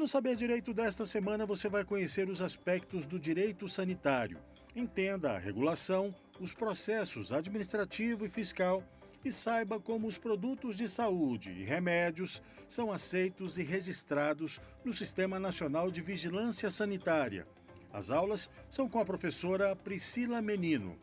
No Saber Direito desta semana você vai conhecer os aspectos do direito sanitário. Entenda a regulação, os processos administrativo e fiscal e saiba como os produtos de saúde e remédios são aceitos e registrados no Sistema Nacional de Vigilância Sanitária. As aulas são com a professora Priscila Menino.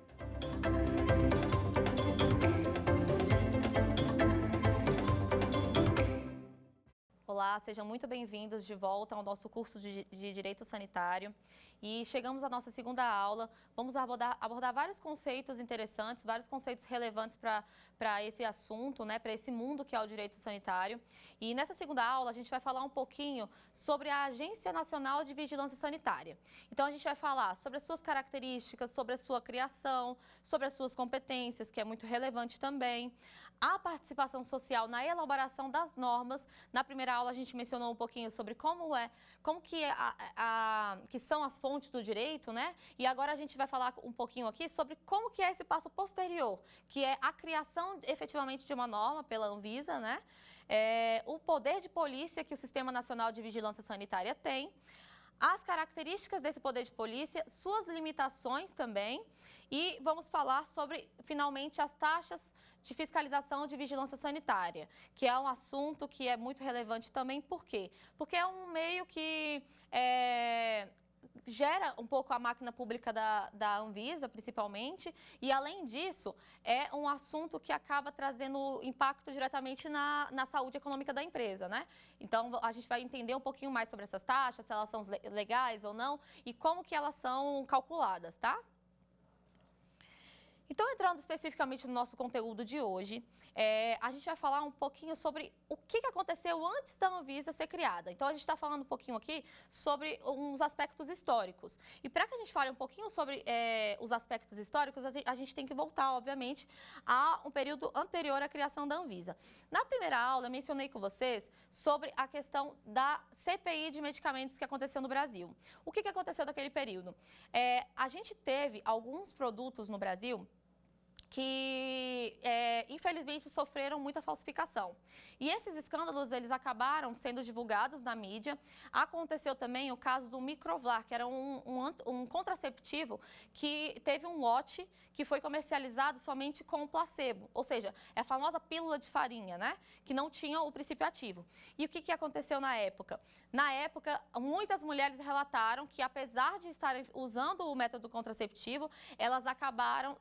Olá, sejam muito bem-vindos de volta ao nosso curso de Direito Sanitário. E chegamos à nossa segunda aula. Vamos abordar vários conceitos interessantes, vários conceitos relevantes para esse assunto, né, para esse mundo que é o direito sanitário. E nessa segunda aula a gente vai falar um pouquinho sobre a Agência Nacional de Vigilância Sanitária. Então a gente vai falar sobre as suas características, sobre a sua criação, sobre as suas competências, que é muito relevante também, a participação social na elaboração das normas. Na primeira aula a gente mencionou um pouquinho sobre que são as fontes do direito, né? E agora a gente vai falar um pouquinho aqui sobre como que é esse passo posterior, que é a criação efetivamente de uma norma pela Anvisa, né? O poder de polícia que o Sistema Nacional de Vigilância Sanitária tem, as características desse poder de polícia, suas limitações também, e vamos falar sobre, finalmente, as taxas de fiscalização de vigilância sanitária, que é um assunto que é muito relevante também. Por quê? Porque é um meio que gera um pouco a máquina pública da Anvisa, principalmente, e além disso, é um assunto que acaba trazendo impacto diretamente na saúde econômica da empresa, né? Então, a gente vai entender um pouquinho mais sobre essas taxas, se elas são legais ou não, e como que elas são calculadas, tá? Então, entrando especificamente no nosso conteúdo de hoje, a gente vai falar um pouquinho sobre o que aconteceu antes da Anvisa ser criada. Então, a gente está falando um pouquinho aqui sobre uns aspectos históricos. E para que a gente fale um pouquinho sobre os aspectos históricos, a gente tem que voltar, obviamente, a um período anterior à criação da Anvisa. Na primeira aula, eu mencionei com vocês sobre a questão da CPI de medicamentos que aconteceu no Brasil. O que aconteceu naquele período? A gente teve alguns produtos no Brasil que, infelizmente, sofreram muita falsificação. E esses escândalos, eles acabaram sendo divulgados na mídia. Aconteceu também o caso do Microvlar, que era um contraceptivo que teve um lote que foi comercializado somente com placebo, ou seja, é a famosa pílula de farinha, né? Que não tinha o princípio ativo. E o que aconteceu na época? Na época, muitas mulheres relataram que, apesar de estarem usando o método contraceptivo, elas acabaram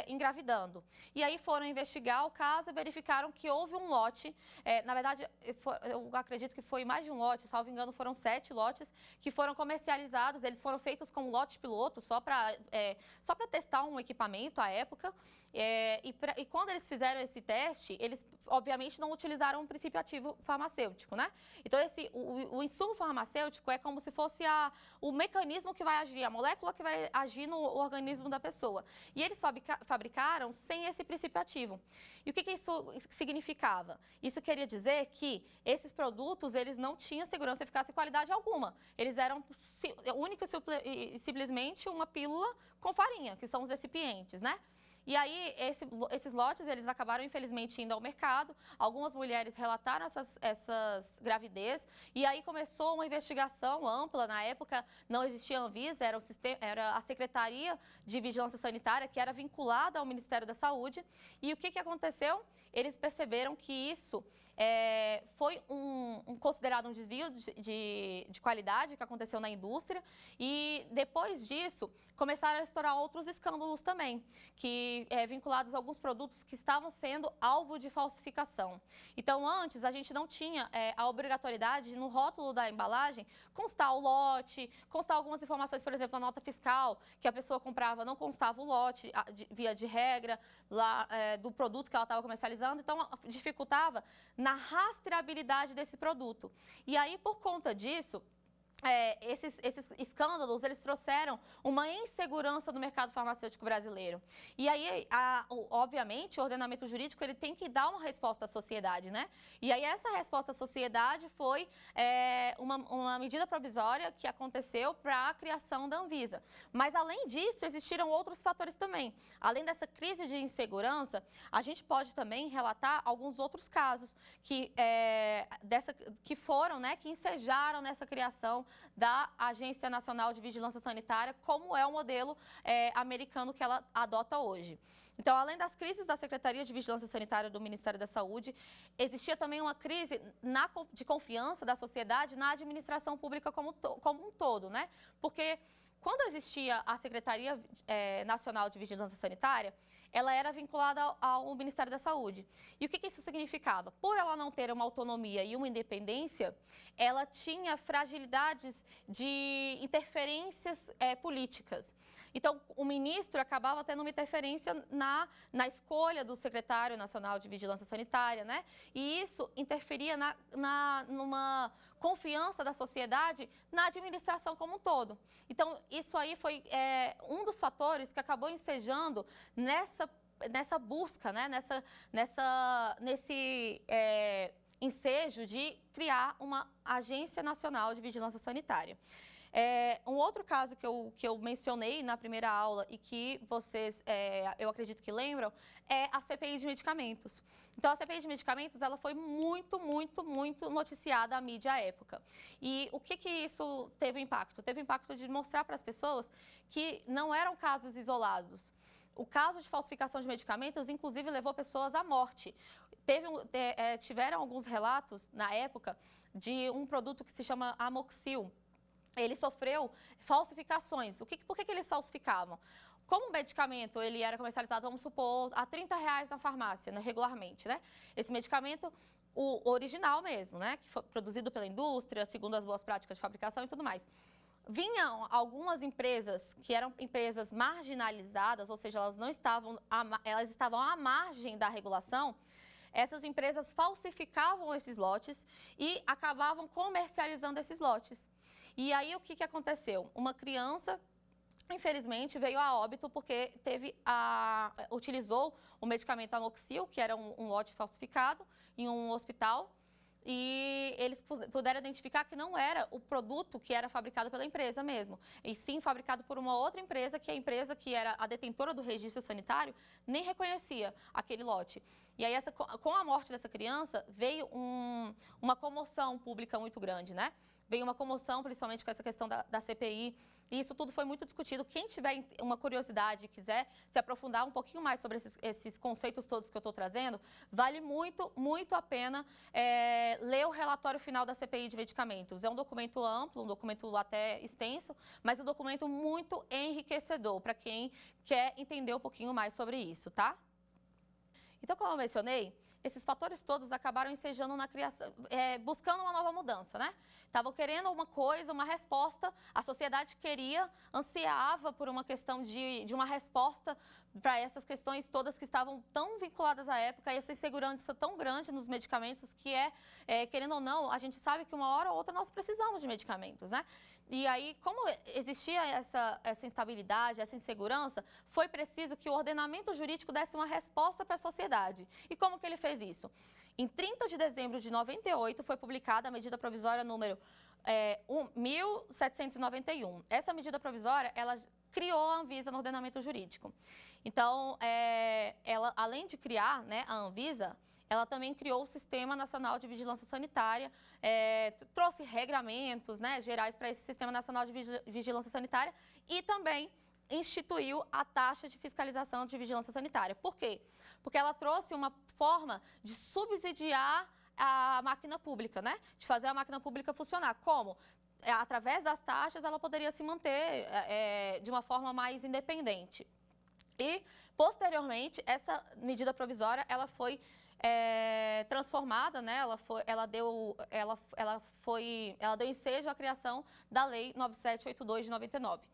engravidando. E aí foram investigar o caso e verificaram que houve um lote, na verdade, eu acredito que foi mais de um lote, salvo engano, foram 7 lotes que foram comercializados. Eles foram feitos como lote piloto, só para testar um equipamento à época. E quando eles fizeram esse teste, eles, obviamente, não utilizaram um princípio ativo farmacêutico, né? Então, o insumo farmacêutico é como se fosse o mecanismo que vai agir, a molécula que vai agir no organismo da pessoa. E eles fabricaram sem esse princípio ativo. E o que isso significava? Isso queria dizer que esses produtos, eles não tinham segurança, eficácia e qualidade alguma. Eles eram única e simplesmente uma pílula com farinha, que são os recipientes, né? E aí, esses lotes, eles acabaram, infelizmente, indo ao mercado. Algumas mulheres relataram essas gravidez. E aí começou uma investigação ampla. Na época, não existia a Anvisa, era a Secretaria de Vigilância Sanitária, que era vinculada ao Ministério da Saúde. E o que aconteceu? Eles perceberam que isso foi considerado um desvio de qualidade que aconteceu na indústria. E depois disso, começaram a estourar outros escândalos também, vinculados a alguns produtos que estavam sendo alvo de falsificação. Então, antes, a gente não tinha a obrigatoriedade, no rótulo da embalagem, constar o lote, constar algumas informações, por exemplo, na nota fiscal, que a pessoa comprava, não constava o lote, via de regra, lá, do produto que ela estava comercializando. Então, dificultava na rastreabilidade desse produto. E aí, por conta disso, esses escândalos, eles trouxeram uma insegurança no mercado farmacêutico brasileiro. E aí, obviamente, o ordenamento jurídico ele tem que dar uma resposta à sociedade, né? E aí, essa resposta à sociedade foi uma medida provisória que aconteceu para a criação da Anvisa. Mas, além disso, existiram outros fatores também. Além dessa crise de insegurança, a gente pode também relatar alguns outros casos que foram, né, que ensejaram nessa criação da Agência Nacional de Vigilância Sanitária, como é o modelo americano que ela adota hoje. Então, além das crises da Secretaria de Vigilância Sanitária do Ministério da Saúde, existia também uma crise de confiança da sociedade na administração pública como um todo, né? Porque quando existia a Secretaria Nacional de Vigilância Sanitária, ela era vinculada ao Ministério da Saúde. E o que isso significava? Por ela não ter uma autonomia e uma independência, ela tinha fragilidades de interferências políticas. Então, o ministro acabava tendo uma interferência na escolha do secretário nacional de Vigilância Sanitária, né? E isso interferia numa confiança da sociedade na administração como um todo. Então, isso aí foi um dos fatores que acabou ensejando nessa busca, né? nesse ensejo de criar uma Agência Nacional de Vigilância Sanitária. Um outro caso que eu mencionei na primeira aula e que vocês, eu acredito que lembram, é a CPI de medicamentos. Então, a CPI de medicamentos, ela foi muito, muito, muito noticiada à mídia à época. E o que isso teve impacto? Teve impacto de mostrar para as pessoas que não eram casos isolados. O caso de falsificação de medicamentos, inclusive, levou pessoas à morte. Tiveram alguns relatos, na época, de um produto que se chama Amoxil. Ele sofreu falsificações. Por que eles falsificavam? Como o medicamento ele era comercializado, vamos supor, a R$30 na farmácia, né, regularmente, né? Esse medicamento, o original mesmo, né, que foi produzido pela indústria, segundo as boas práticas de fabricação e tudo mais. Vinham algumas empresas que eram empresas marginalizadas, ou seja, elas estavam à margem da regulação. Essas empresas falsificavam esses lotes e acabavam comercializando esses lotes. E aí, o que aconteceu? Uma criança, infelizmente, veio a óbito porque utilizou o medicamento Amoxil, que era um lote falsificado, em um hospital. E eles puderam identificar que não era o produto que era fabricado pela empresa mesmo, e sim fabricado por uma outra empresa, que a empresa que era a detentora do registro sanitário nem reconhecia aquele lote. E aí, com a morte dessa criança, veio uma comoção pública muito grande, né? Veio uma comoção, principalmente com essa questão da CPI, e isso tudo foi muito discutido. Quem tiver uma curiosidade e quiser se aprofundar um pouquinho mais sobre esses conceitos todos que eu estou trazendo, vale muito, muito a pena ler o relatório final da CPI de medicamentos. É um documento amplo, um documento até extenso, mas um documento muito enriquecedor para quem quer entender um pouquinho mais sobre isso, tá? Então, como eu mencionei, esses fatores todos acabaram ensejando na criação, buscando uma nova mudança, né? Estavam querendo uma coisa, uma resposta, a sociedade ansiava por uma questão de uma resposta para essas questões todas que estavam tão vinculadas à época, e essa insegurança tão grande nos medicamentos, que querendo ou não, a gente sabe que uma hora ou outra nós precisamos de medicamentos, né? E aí, como existia essa instabilidade, essa insegurança, foi preciso que o ordenamento jurídico desse uma resposta para a sociedade. E como que ele fez isso? Em 30 de dezembro de 98, foi publicada a medida provisória número 1791. Essa medida provisória, ela criou a Anvisa no ordenamento jurídico. Então, ela, além de criar, né, a Anvisa, ela também criou o Sistema Nacional de Vigilância Sanitária, trouxe regramentos, né, gerais para esse Sistema Nacional de Vigilância Sanitária e também instituiu a taxa de fiscalização de vigilância sanitária. Por quê? Porque ela trouxe uma forma de subsidiar a máquina pública, né? De fazer a máquina pública funcionar. Como? Através das taxas, ela poderia se manter de uma forma mais independente. E, posteriormente, essa medida provisória, ela foi transformada, né? Ela deu ensejo à criação da Lei 9782 de 99.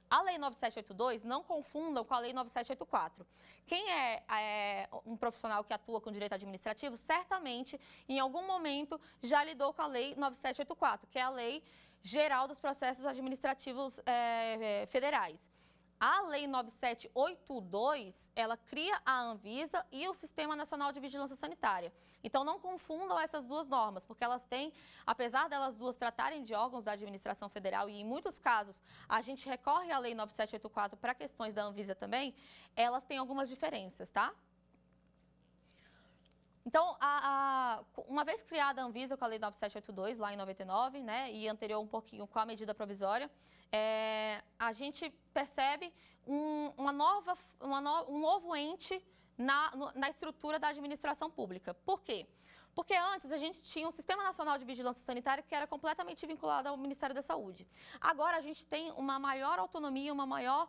A Lei 9782, não confundam com a Lei 9784. Quem é um profissional que atua com direito administrativo, certamente, em algum momento, já lidou com a Lei 9784, que é a Lei Geral dos Processos Administrativos Federais. A Lei 9782, ela cria a Anvisa e o Sistema Nacional de Vigilância Sanitária. Então, não confundam essas duas normas, porque elas têm, apesar delas duas tratarem de órgãos da administração federal, e em muitos casos a gente recorre à Lei 9784 para questões da Anvisa também, elas têm algumas diferenças, tá? Então, uma vez criada a Anvisa com a Lei 9782, lá em 99, né, e anterior um pouquinho com a medida provisória, a gente percebe um novo ente na estrutura da administração pública. Por quê? Porque antes a gente tinha um Sistema Nacional de Vigilância Sanitária que era completamente vinculado ao Ministério da Saúde. Agora a gente tem uma maior autonomia, uma maior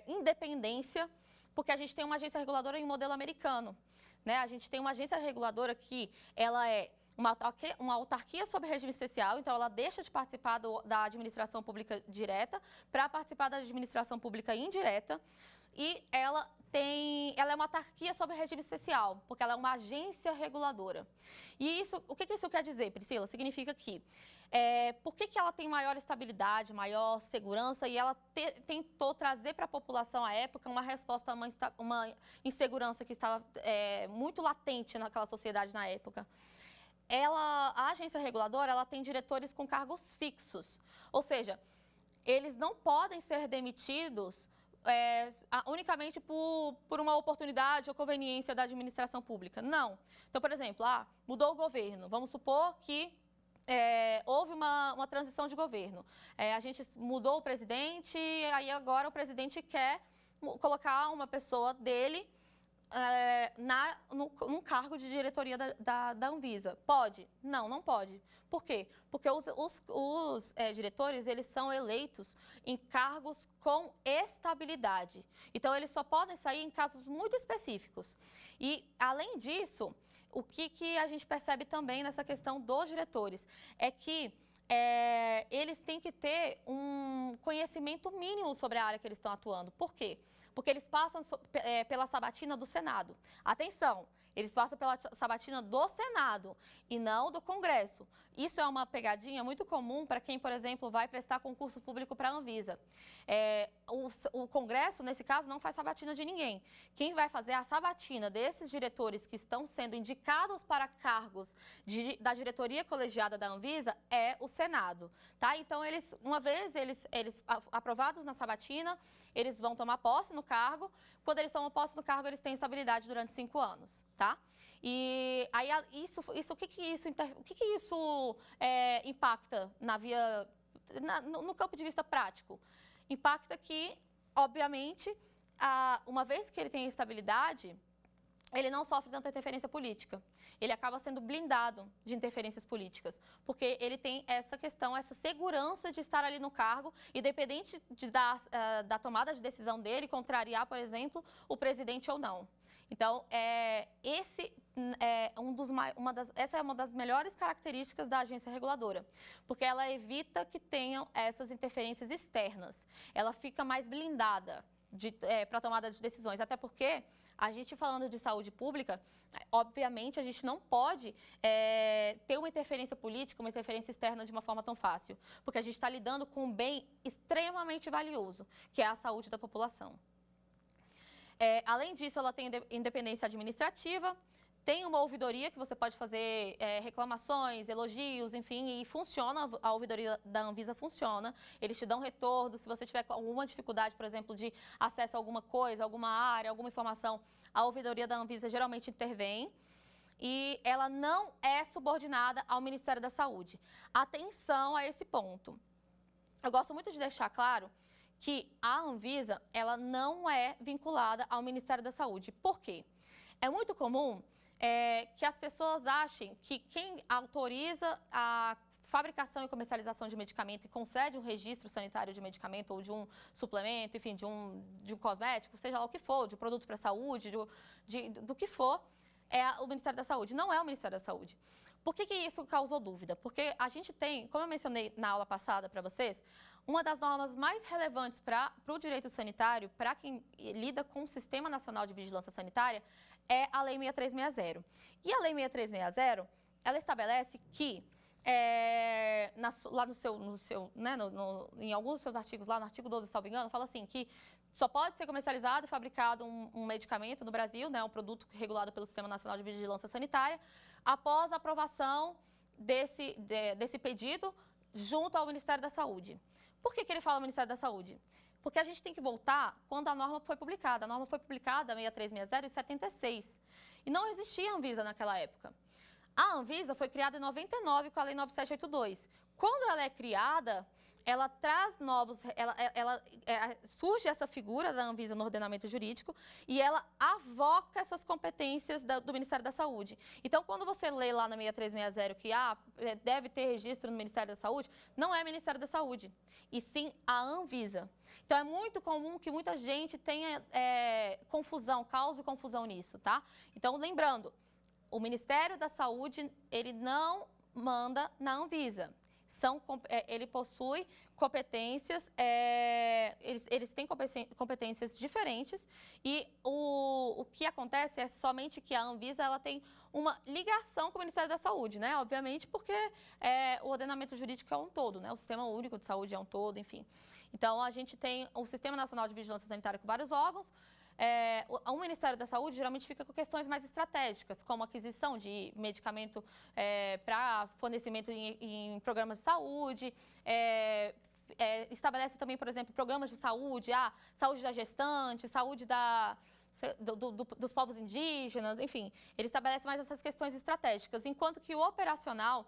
independência, porque a gente tem uma agência reguladora em modelo americano. Né? A gente tem uma agência reguladora que ela é uma autarquia sob regime especial, então ela deixa de participar da administração pública direta para participar da administração pública indireta, e ela é uma autarquia sob regime especial, porque ela é uma agência reguladora. E o que isso quer dizer, Priscila? Significa que por que ela tem maior estabilidade, maior segurança, e ela tentou trazer para a população à época uma resposta a uma insegurança que estava muito latente naquela sociedade na época. A agência reguladora, ela tem diretores com cargos fixos, ou seja, eles não podem ser demitidos unicamente por uma oportunidade ou conveniência da administração pública. Não. Então, por exemplo, mudou o governo. Vamos supor que houve uma transição de governo. A gente mudou o presidente, aí agora o presidente quer colocar uma pessoa dele num cargo de diretoria da Anvisa. Pode? Não, não pode. Por quê? Porque os diretores, eles são eleitos em cargos com estabilidade. Então, eles só podem sair em casos muito específicos. E, além disso, o que a gente percebe também nessa questão dos diretores é que eles têm que ter um conhecimento mínimo sobre a área que eles estão atuando. Por quê? Porque eles passam pela sabatina do Senado. Atenção, eles passam pela sabatina do Senado e não do Congresso. Isso é uma pegadinha muito comum para quem, por exemplo, vai prestar concurso público para a Anvisa. O Congresso, nesse caso, não faz sabatina de ninguém. Quem vai fazer a sabatina desses diretores que estão sendo indicados para cargos da diretoria colegiada da Anvisa é o Senado. Tá? Então, uma vez eles aprovados na sabatina, eles vão tomar posse no cargo. Quando eles tomam posse no cargo, eles têm estabilidade durante 5 anos, tá? E aí, o que isso impacta no campo de vista prático? Impacta que, obviamente, uma vez que ele tem estabilidade, ele não sofre tanta interferência política. Ele acaba sendo blindado de interferências políticas, porque ele tem essa questão, essa segurança de estar ali no cargo, independente da tomada de decisão dele, contrariar, por exemplo, o presidente ou não. Então, essa é uma das melhores características da agência reguladora, porque ela evita que tenham essas interferências externas. Ela fica mais blindada para tomada de decisões, até porque a gente falando de saúde pública, obviamente a gente não pode ter uma interferência política, uma interferência externa de uma forma tão fácil, porque a gente está lidando com um bem extremamente valioso, que é a saúde da população. Além disso, ela tem independência administrativa, tem uma ouvidoria que você pode fazer reclamações, elogios, enfim, e funciona, a ouvidoria da Anvisa funciona. Eles te dão retorno, se você tiver alguma dificuldade, por exemplo, de acesso a alguma coisa, alguma área, alguma informação, a ouvidoria da Anvisa geralmente intervém. E ela não é subordinada ao Ministério da Saúde. Atenção a esse ponto. Eu gosto muito de deixar claro que a Anvisa, ela não é vinculada ao Ministério da Saúde. Por quê? É muito comum que as pessoas achem que quem autoriza a fabricação e comercialização de medicamento e concede um registro sanitário de medicamento ou de um suplemento, enfim, de um cosmético, seja lá o que for, de produto para a saúde, do que for, é o Ministério da Saúde. Não é o Ministério da Saúde. Por que isso causou dúvida? Porque a gente tem, como eu mencionei na aula passada para vocês, uma das normas mais relevantes para o direito sanitário, para quem lida com o Sistema Nacional de Vigilância Sanitária, é a Lei 6360. E a Lei 6360, ela estabelece que, lá em alguns dos seus artigos, lá no artigo 12, salvo engano, fala assim, que só pode ser comercializado e fabricado um medicamento no Brasil, né, um produto regulado pelo Sistema Nacional de Vigilância Sanitária, após a aprovação desse pedido junto ao Ministério da Saúde. Por que ele fala Ministério da Saúde? Porque a gente tem que voltar quando a norma foi publicada. A norma foi publicada, 6360, em 76. E não existia Anvisa naquela época. A Anvisa foi criada em 99 com a Lei 9782. Quando ela é criada, ela traz novos, surge essa figura da Anvisa no ordenamento jurídico e ela avoca essas competências do Ministério da Saúde. Então, quando você lê lá na 6360 que deve ter registro no Ministério da Saúde, não é Ministério da Saúde, e sim a Anvisa. Então, é muito comum que muita gente tenha cause confusão nisso, tá? Então, lembrando, o Ministério da Saúde, ele não manda na Anvisa. Ele possui competências, eles têm competências diferentes e o que acontece é somente que a Anvisa ela tem uma ligação com o Ministério da Saúde, né? Obviamente porque o ordenamento jurídico é um todo, né? O Sistema Único de Saúde é um todo, enfim. Então, a gente tem o Sistema Nacional de Vigilância Sanitária com vários órgãos. O Ministério da Saúde geralmente fica com questões mais estratégicas, como aquisição de medicamento para fornecimento em programas de saúde, estabelece também, por exemplo, programas de saúde, saúde da gestante, saúde dos povos indígenas, enfim, ele estabelece mais essas questões estratégicas, enquanto que o operacional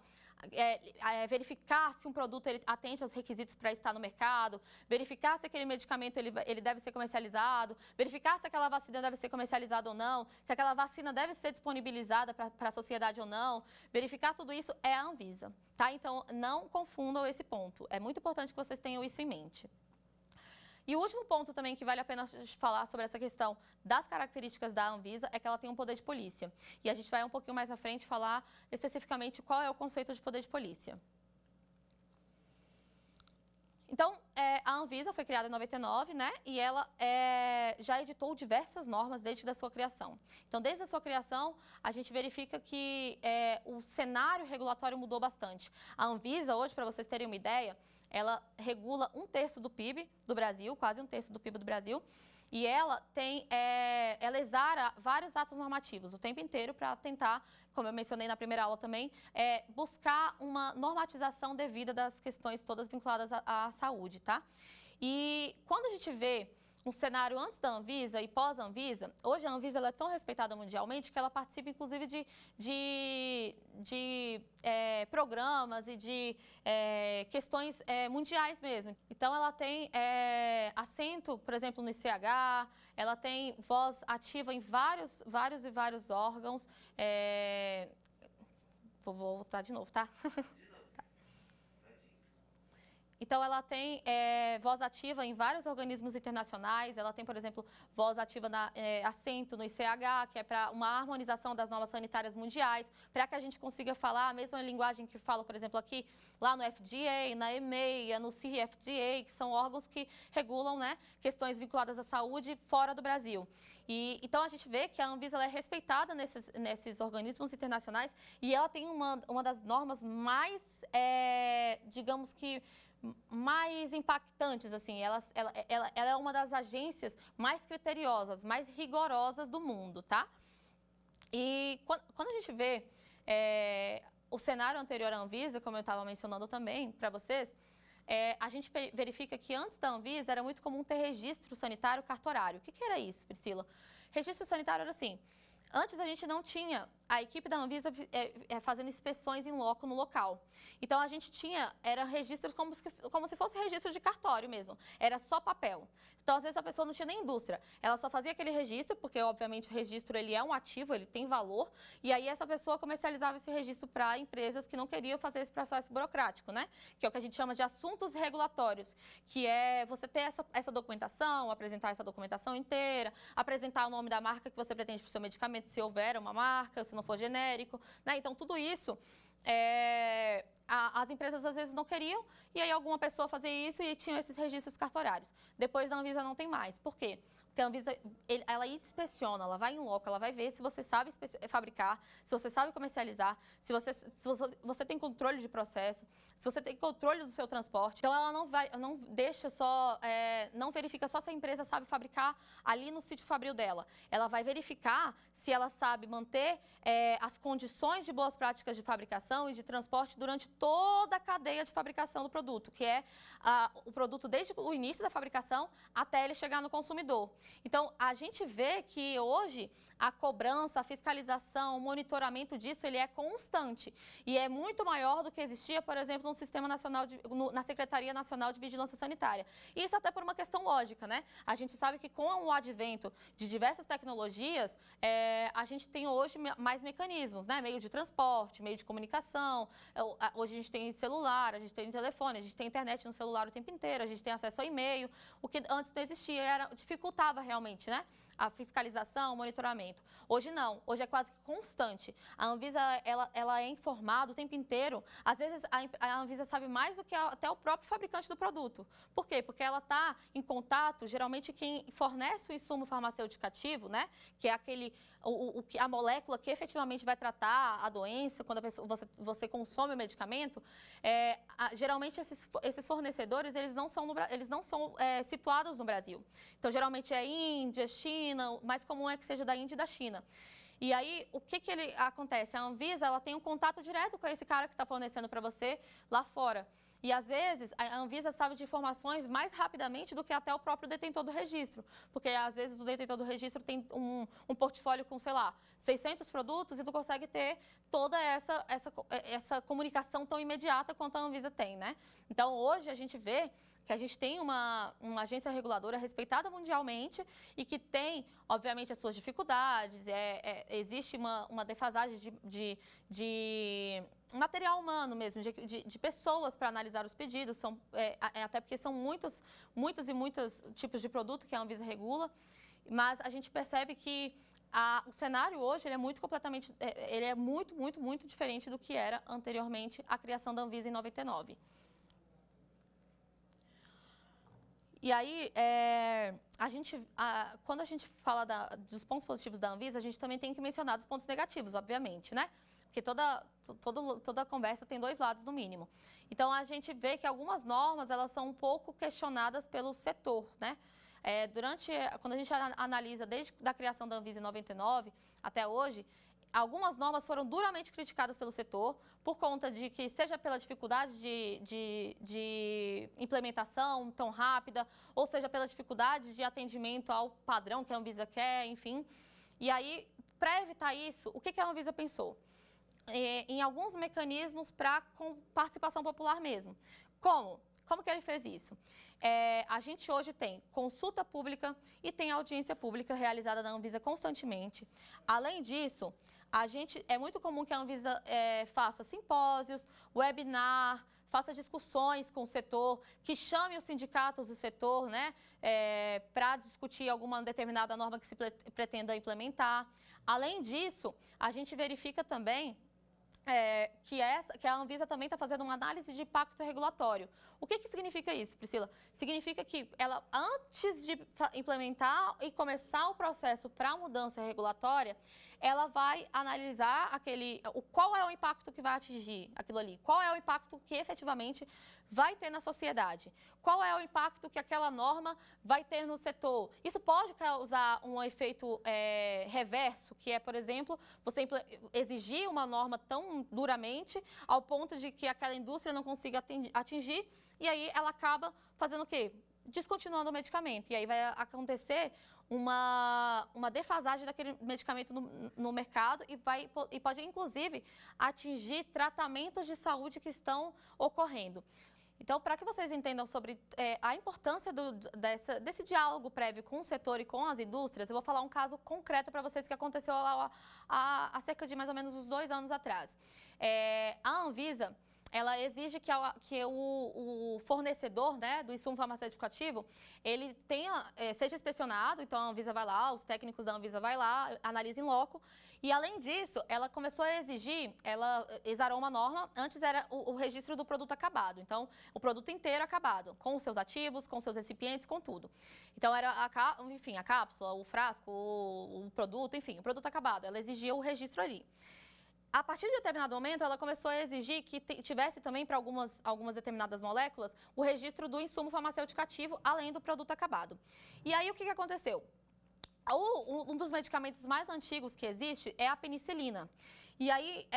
verificar se um produto atende aos requisitos para estar no mercado, verificar se aquele medicamento ele deve ser comercializado, verificar se aquela vacina deve ser comercializada ou não, se aquela vacina deve ser disponibilizada para a sociedade ou não, verificar tudo isso é a Anvisa, tá? Então, não confundam esse ponto. É muito importante que vocês tenham isso em mente. E o último ponto também que vale a pena falar sobre essa questão das características da Anvisa é que ela tem um poder de polícia. E a gente vai um pouquinho mais à frente falar especificamente qual é o conceito de poder de polícia. Então, a Anvisa foi criada em 99, né? E ela já editou diversas normas desde a sua criação. Então, desde a sua criação, a gente verifica que o cenário regulatório mudou bastante. A Anvisa, hoje, para vocês terem uma ideia, ela regula 1/3 do PIB do Brasil, quase 1/3 do PIB do Brasil, e ela exara vários atos normativos o tempo inteiro para tentar, como eu mencionei na primeira aula também, buscar uma normatização devida das questões todas vinculadas à saúde, tá? E quando a gente vê um cenário antes da Anvisa e pós-Anvisa, hoje a Anvisa ela é tão respeitada mundialmente que ela participa, inclusive, de programas e de questões mundiais mesmo. Então, ela tem assento, por exemplo, no ICH, ela tem voz ativa em vários órgãos. Vou voltar de novo, tá? Então, ela tem voz ativa em vários organismos internacionais. Ela tem, por exemplo, voz ativa assento no ICH, que é para uma harmonização das normas sanitárias mundiais, para que a gente consiga falar a mesma linguagem que falo, por exemplo, aqui, lá no FDA, na EMEA, no CFDA, que são órgãos que regulam, né, questões vinculadas à saúde fora do Brasil. Então, a gente vê que a Anvisa ela é respeitada nesses organismos internacionais e ela tem uma das normas mais, digamos que, mais impactantes, assim, ela é uma das agências mais criteriosas, mais rigorosas do mundo, tá? E quando a gente vê o cenário anterior à Anvisa, como eu estava mencionando também para vocês, a gente verifica que antes da Anvisa era muito comum ter registro sanitário cartorário. O que era isso, Priscila? Registro sanitário era assim, antes a gente não tinha a equipe da Anvisa fazendo inspeções em loco no local. Então, a gente era registros como se fosse registro de cartório mesmo. Era só papel. Então, às vezes, a pessoa não tinha nem indústria. Ela só fazia aquele registro, porque, obviamente, o registro ele é um ativo, ele tem valor. E aí, essa pessoa comercializava esse registro para empresas que não queriam fazer esse processo burocrático, né? Que é o que a gente chama de assuntos regulatórios, que é você ter essa documentação, apresentar essa documentação inteira, apresentar o nome da marca que você pretende para o seu medicamento somente se houver uma marca, se não for genérico, né? Então, tudo isso as empresas às vezes não queriam, e aí alguma pessoa fazia isso e tinham esses registros cartorários. Depois da Anvisa não tem mais. Por quê? Porque a Anvisa, ela inspeciona, ela vai em loco, ela vai ver se você sabe fabricar, se você sabe comercializar, se você tem controle de processo, se você tem controle do seu transporte. Então, ela não deixa só, não verifica só se a empresa sabe fabricar ali no sítio fabril dela. Ela vai verificar se ela sabe manter as condições de boas práticas de fabricação e de transporte durante toda a cadeia de fabricação do produto, que é o produto desde o início da fabricação até ele chegar no consumidor. Então, a gente vê que hoje a cobrança, a fiscalização, o monitoramento disso, ele é constante e é muito maior do que existia, por exemplo, no Sistema Nacional na Secretaria Nacional de Vigilância Sanitária. Isso até por uma questão lógica, né? A gente sabe que com o advento de diversas tecnologias, a gente tem hoje mais mecanismos, né? Meio de transporte, meio de comunicação. Hoje a gente tem celular, a gente tem telefone, a gente tem internet no celular o tempo inteiro, a gente tem acesso ao e-mail. O que antes não existia dificultava realmente, né? A fiscalização, o monitoramento. Hoje não, hoje é quase que constante. A Anvisa, ela é informada o tempo inteiro. Às vezes, a Anvisa sabe mais do que até o próprio fabricante do produto. Por quê? Porque ela está em contato, geralmente quem fornece o insumo farmacêutico ativo, né? Que é a molécula que efetivamente vai tratar a doença, quando você consome o medicamento, geralmente esses fornecedores, eles não são situados no Brasil. Então, geralmente é Índia, China, o mais comum é que seja da Índia e da China. E aí, o que acontece? A Anvisa, ela tem um contato direto com esse cara que está fornecendo para você lá fora. E, às vezes, a Anvisa sabe de informações mais rapidamente do que até o próprio detentor do registro. Porque, às vezes, o detentor do registro tem um portfólio com, sei lá, 600 produtos e não consegue ter toda essa comunicação tão imediata quanto a Anvisa tem, né? Então, hoje, a gente vê que a gente tem uma agência reguladora respeitada mundialmente e que tem, obviamente, as suas dificuldades, existe uma defasagem de material humano mesmo, de pessoas para analisar os pedidos, até porque são muitos tipos de produto que a Anvisa regula, mas a gente percebe que o cenário hoje ele é muito diferente do que era anteriormente a criação da Anvisa em 99. E aí, quando a gente fala dos pontos positivos da Anvisa, a gente também tem que mencionar os pontos negativos, obviamente, né? Porque toda conversa tem dois lados, no mínimo. Então, a gente vê que algumas normas, elas são um pouco questionadas pelo setor, né? Quando a gente analisa desde a criação da Anvisa em 99 até hoje, algumas normas foram duramente criticadas pelo setor por conta de que, seja pela dificuldade de implementação tão rápida, ou seja pela dificuldade de atendimento ao padrão que a Anvisa quer, enfim. E aí, para evitar isso, o que a Anvisa pensou? Em alguns mecanismos para participação popular mesmo. Como que ele fez isso? A gente hoje tem consulta pública e tem audiência pública realizada na Anvisa constantemente. Além disso, é muito comum que a Anvisa faça simpósios, webinar, faça discussões com o setor, que chame os sindicatos do setor, né, para discutir alguma determinada norma que se pretenda implementar. Além disso, a gente verifica também que a Anvisa também está fazendo uma análise de impacto regulatório. O que significa isso, Priscila? Significa que ela, antes de implementar e começar o processo para a mudança regulatória, ela vai analisar qual é o impacto que vai atingir aquilo ali, qual é o impacto que efetivamente vai ter na sociedade, qual é o impacto que aquela norma vai ter no setor. Isso pode causar um efeito reverso, que é, por exemplo, você exigir uma norma tão duramente ao ponto de que aquela indústria não consiga atingir, e aí ela acaba fazendo o quê? Descontinuando o medicamento. E aí vai acontecer uma defasagem daquele medicamento no mercado e pode, inclusive, atingir tratamentos de saúde que estão ocorrendo. Então, para que vocês entendam sobre a importância desse diálogo prévio com o setor e com as indústrias, eu vou falar um caso concreto para vocês que aconteceu há cerca de mais ou menos uns 2 anos atrás. A Anvisa, ela exige que o fornecedor, né, do insumo farmacêutico ativo, ele seja inspecionado, então a Anvisa vai lá, os técnicos da Anvisa vai lá, analisa em loco, e além disso, ela começou a exigir, ela exarou uma norma, antes era o registro do produto acabado, então o produto inteiro acabado, com os seus ativos, com os seus recipientes, com tudo. Então era, enfim, a cápsula, o frasco, o produto, enfim, o produto acabado, ela exigia o registro ali. A partir de determinado momento, ela começou a exigir que tivesse também para algumas determinadas moléculas o registro do insumo farmacêutico ativo, além do produto acabado. E aí, o que aconteceu? Um dos medicamentos mais antigos que existe é a penicilina. E aí,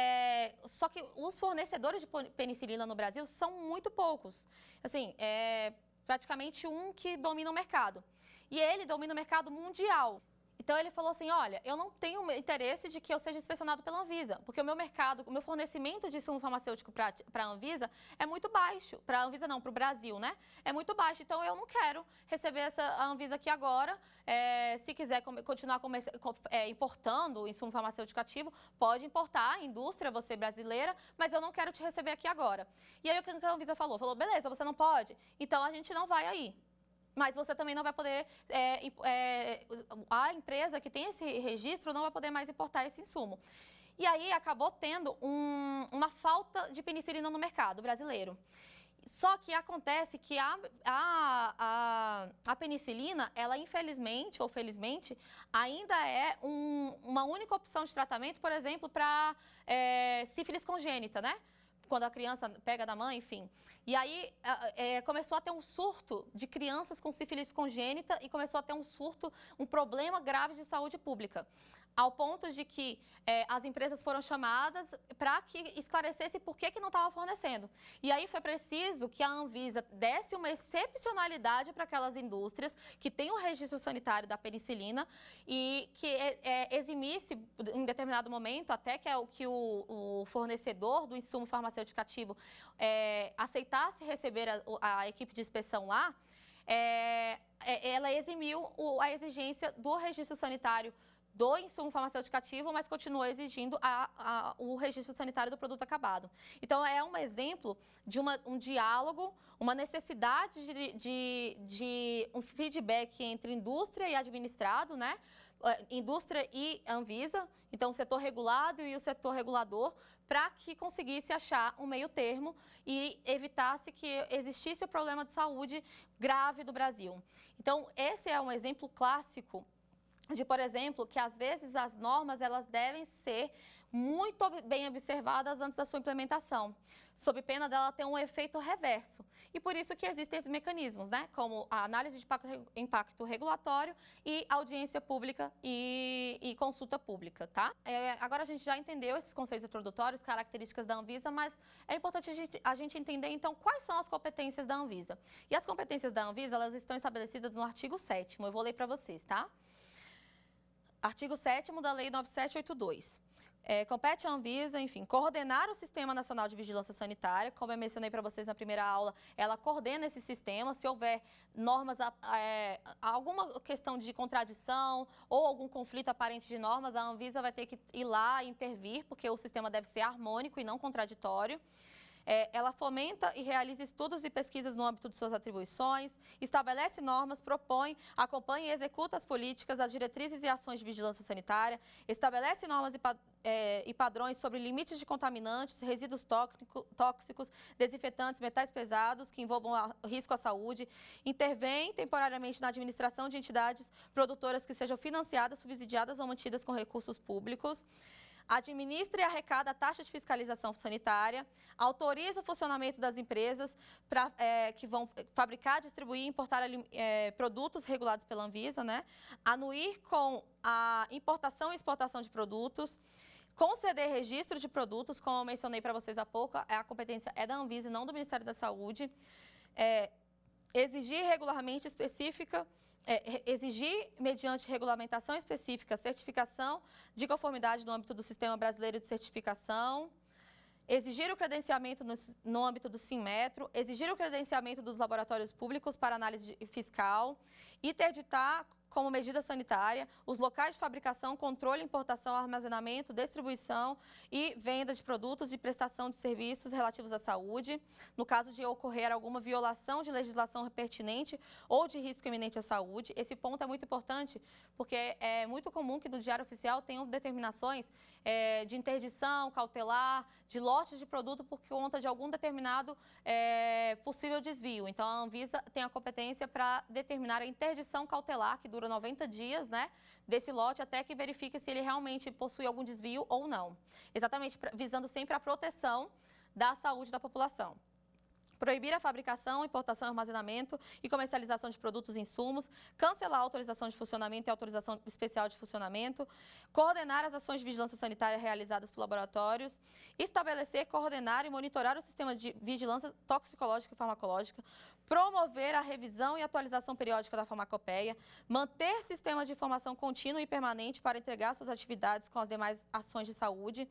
só que os fornecedores de penicilina no Brasil são muito poucos. Assim, praticamente um que domina o mercado. E ele domina o mercado mundial. Então ele falou assim, olha, eu não tenho interesse de que eu seja inspecionado pela Anvisa, porque o meu mercado, o meu fornecimento de insumo farmacêutico para a Anvisa é muito baixo. Para a Anvisa não, para o Brasil, né? É muito baixo, então eu não quero receber a Anvisa aqui agora. Se quiser continuar importando o insumo farmacêutico ativo, pode importar, indústria, você brasileira, mas eu não quero te receber aqui agora. E aí o que a Anvisa falou? Falou, beleza, você não pode? Então a gente não vai aí. Mas você também não vai poder, a empresa que tem esse registro não vai poder mais importar esse insumo. E aí acabou tendo uma falta de penicilina no mercado brasileiro. Só que acontece que a penicilina, ela infelizmente ou felizmente, ainda é uma única opção de tratamento, por exemplo, para sífilis congênita, né? Quando a criança pega da mãe, enfim. E aí começou a ter um surto de crianças com sífilis congênita e começou a ter um problema grave de saúde pública. Ao ponto de que as empresas foram chamadas para que esclarecesse por que não estava fornecendo. E aí foi preciso que a Anvisa desse uma excepcionalidade para aquelas indústrias que têm o registro sanitário da penicilina e que eximisse, em determinado momento, até que o fornecedor do insumo farmacêutico ativo aceitasse receber a equipe de inspeção lá, ela eximiu a exigência do registro sanitário do insumo farmacêutico ativo, mas continua exigindo o registro sanitário do produto acabado. Então, é um exemplo de um diálogo, uma necessidade de um feedback entre indústria e administrado, né? Indústria e Anvisa, então o setor regulado e o setor regulador, para que conseguisse achar um meio termo e evitasse que existisse o problema de saúde grave do Brasil. Então, esse é um exemplo clássico de, por exemplo, que às vezes as normas elas devem ser muito bem observadas antes da sua implementação, sob pena dela ter um efeito reverso. E por isso que existem esses mecanismos, né? Como a análise de impacto regulatório e audiência pública e consulta pública, tá? Agora a gente já entendeu esses conceitos introdutórios, características da Anvisa, mas é importante a gente entender, então, quais são as competências da Anvisa. E as competências da Anvisa, elas estão estabelecidas no artigo 7º, eu vou ler para vocês, tá? Artigo 7º da Lei 9782. Compete à Anvisa, enfim, coordenar o Sistema Nacional de Vigilância Sanitária. Como eu mencionei para vocês na primeira aula, ela coordena esse sistema. Se houver normas, alguma questão de contradição ou algum conflito aparente de normas, a Anvisa vai ter que ir lá e intervir, porque o sistema deve ser harmônico e não contraditório. Ela fomenta e realiza estudos e pesquisas no âmbito de suas atribuições, estabelece normas, propõe, acompanha e executa as políticas, as diretrizes e ações de vigilância sanitária, estabelece normas e padrões sobre limites de contaminantes, resíduos tóxicos, desinfetantes, metais pesados que envolvam risco à saúde, intervém temporariamente na administração de entidades produtoras que sejam financiadas, subsidiadas ou mantidas com recursos públicos, administra e arrecada a taxa de fiscalização sanitária, autoriza o funcionamento das empresas que vão fabricar, distribuir e importar produtos regulados pela Anvisa, né? Anuir com a importação e exportação de produtos, conceder registro de produtos, como eu mencionei para vocês há pouco, a competência é da Anvisa e não do Ministério da Saúde, exigir regularmente específica, exigir, mediante regulamentação específica, certificação de conformidade no âmbito do Sistema Brasileiro de Certificação, exigir o credenciamento no âmbito do SINMetro, exigir o credenciamento dos laboratórios públicos para análise fiscal interditar como medida sanitária os locais de fabricação, controle, importação, armazenamento, distribuição e venda de produtos e prestação de serviços relativos à saúde, no caso de ocorrer alguma violação de legislação pertinente ou de risco iminente à saúde. Esse ponto é muito importante porque é muito comum que no Diário Oficial tenham determinações de interdição cautelar, de lotes de produto por conta de algum determinado possível desvio. Então, a Anvisa tem a competência para determinar a interdição cautelar, que dura 90 dias, né, desse lote, até que verifique se ele realmente possui algum desvio ou não. Exatamente visando sempre a proteção da saúde da população. Proibir a fabricação, importação, armazenamento e comercialização de produtos e insumos, cancelar a autorização de funcionamento e autorização especial de funcionamento, coordenar as ações de vigilância sanitária realizadas por laboratórios, estabelecer, coordenar e monitorar o sistema de vigilância toxicológica e farmacológica, promover a revisão e atualização periódica da farmacopeia, manter sistema de informação contínua e permanente para integrar suas atividades com as demais ações de saúde,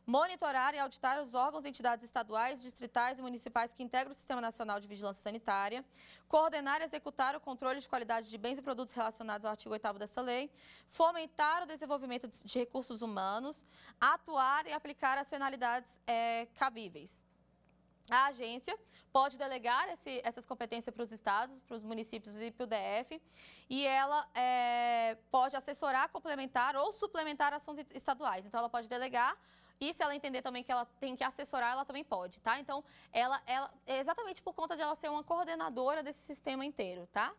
monitorar e auditar os órgãos e entidades estaduais, distritais e municipais que integram o Sistema Nacional de Vigilância Sanitária, coordenar e executar o controle de qualidade de bens e produtos relacionados ao artigo 8º desta lei, fomentar o desenvolvimento de recursos humanos, atuar e aplicar as penalidades cabíveis. A agência pode delegar essas competências para os estados, para os municípios e para o DF, e ela pode assessorar, complementar ou suplementar ações estaduais. Então, ela pode delegar. E se ela entender também que ela tem que assessorar, ela também pode, tá? Então, ela exatamente por conta de ela ser uma coordenadora desse sistema inteiro, tá?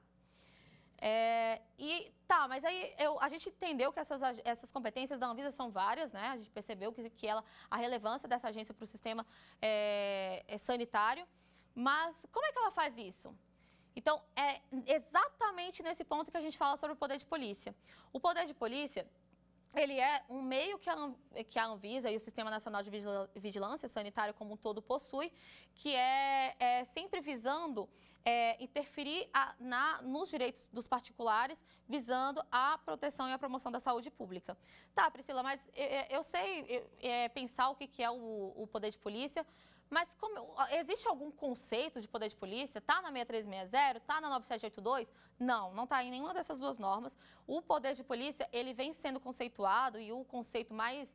Mas aí a gente entendeu que essas competências da Anvisa são várias, né? A gente percebeu que a relevância dessa agência para o sistema sanitário. Mas como é que ela faz isso? Então, é exatamente nesse ponto que a gente fala sobre o poder de polícia. O poder de polícia, ele é um meio que a Anvisa e o Sistema Nacional de Vigilância Sanitária como um todo possui, que é sempre visando interferir nos direitos dos particulares, visando a proteção e a promoção da saúde pública. Tá, Priscila, mas eu sei pensar o que é o poder de polícia, mas existe algum conceito de poder de polícia? Está na 6360? Está na 9782? Não, não está em nenhuma dessas duas normas. O poder de polícia, ele vem sendo conceituado e o conceito mais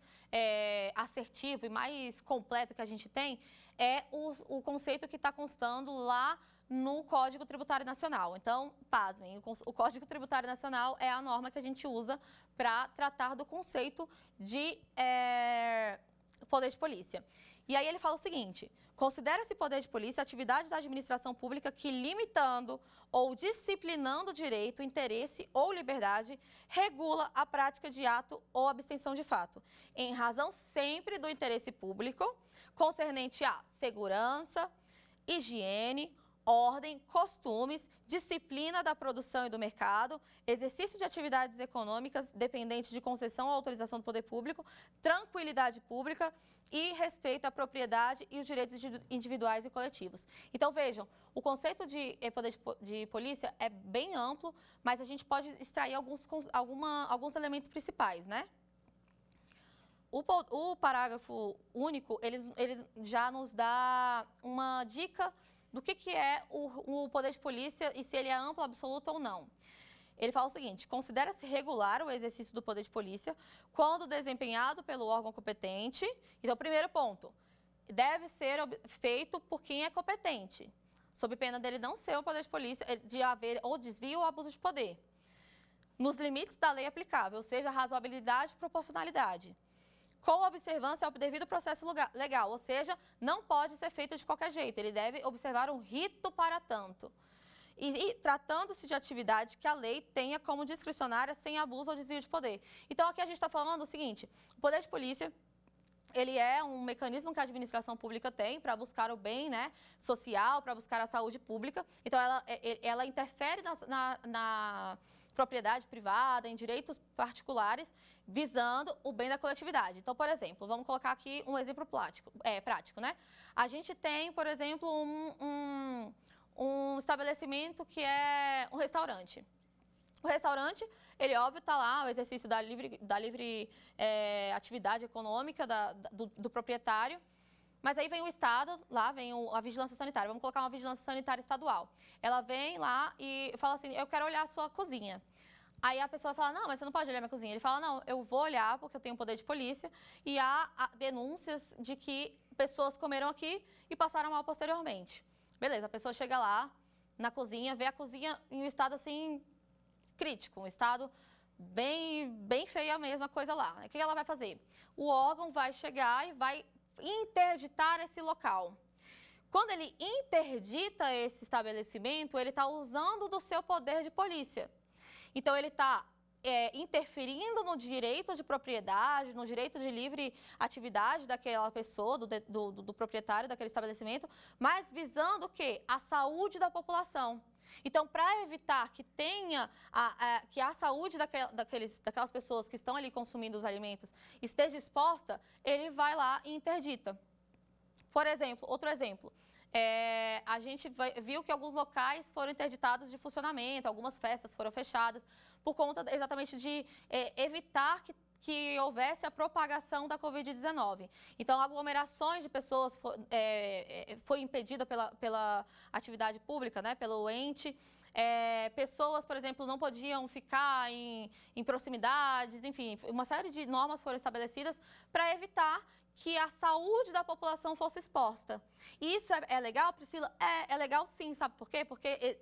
assertivo e mais completo que a gente tem é o conceito que está constando lá no Código Tributário Nacional. Então, pasmem, o Código Tributário Nacional é a norma que a gente usa para tratar do conceito de poder de polícia. E aí ele fala o seguinte: considera-se poder de polícia a atividade da administração pública que, limitando ou disciplinando o direito, interesse ou liberdade, regula a prática de ato ou abstenção de fato, em razão sempre do interesse público, concernente à segurança, higiene, ordem, costumes, disciplina da produção e do mercado, exercício de atividades econômicas dependentes de concessão ou autorização do poder público, tranquilidade pública e respeito à propriedade e os direitos individuais e coletivos. Então, vejam, o conceito de poder de polícia é bem amplo, mas a gente pode extrair alguns elementos principais, né? O parágrafo único, ele já nos dá uma dica do que é o poder de polícia e se ele é amplo, absoluto ou não. Ele fala o seguinte: considera-se regular o exercício do poder de polícia quando desempenhado pelo órgão competente. Então, primeiro ponto, deve ser feito por quem é competente, sob pena dele não ser o poder de polícia, de haver ou desvio ou abuso de poder, nos limites da lei aplicável, ou seja, razoabilidade e proporcionalidade, com observância ao devido processo legal, ou seja, não pode ser feito de qualquer jeito, ele deve observar um rito para tanto. E tratando-se de atividade que a lei tenha como discricionária sem abuso ou desvio de poder. Então, aqui a gente está falando o seguinte: o poder de polícia, ele é um mecanismo que a administração pública tem para buscar o bem, né, social, para buscar a saúde pública. Então, ela interfere na propriedade privada, em direitos particulares, visando o bem da coletividade. Então, por exemplo, vamos colocar aqui um exemplo prático, né? A gente tem, por exemplo, um estabelecimento que é um restaurante. O restaurante, ele óbvio está lá, o exercício da livre atividade econômica do proprietário, Mas aí vem o Estado, lá vem a vigilância sanitária, vamos colocar uma vigilância sanitária estadual. Ela vem lá e fala assim, eu quero olhar a sua cozinha. Aí a pessoa fala, não, mas você não pode olhar minha cozinha. Ele fala, não, eu vou olhar porque eu tenho poder de polícia e há denúncias de que pessoas comeram aqui e passaram mal posteriormente. Beleza, a pessoa chega lá na cozinha, vê a cozinha em um estado assim crítico, um estado bem feio, a mesma coisa lá. O que ela vai fazer? O órgão vai chegar e vai interditar esse local. Quando ele interdita esse estabelecimento, ele está usando do seu poder de polícia. Então, ele está interferindo no direito de propriedade, no direito de livre atividade daquela pessoa, do proprietário daquele estabelecimento, mas visando o quê? A saúde da população. Então, para evitar que tenha que a saúde daquelas pessoas que estão ali consumindo os alimentos esteja exposta, ele vai lá e interdita. Por exemplo, outro exemplo. A gente viu que alguns locais foram interditados de funcionamento, algumas festas foram fechadas, por conta exatamente de evitar que houvesse a propagação da Covid-19. Então, aglomerações de pessoas foi impedida pela atividade pública, né, pelo ente. Pessoas, por exemplo, não podiam ficar em proximidades, enfim, uma série de normas foram estabelecidas para evitar que a saúde da população fosse exposta. E isso é legal, Priscila? É legal sim, sabe por quê? Porque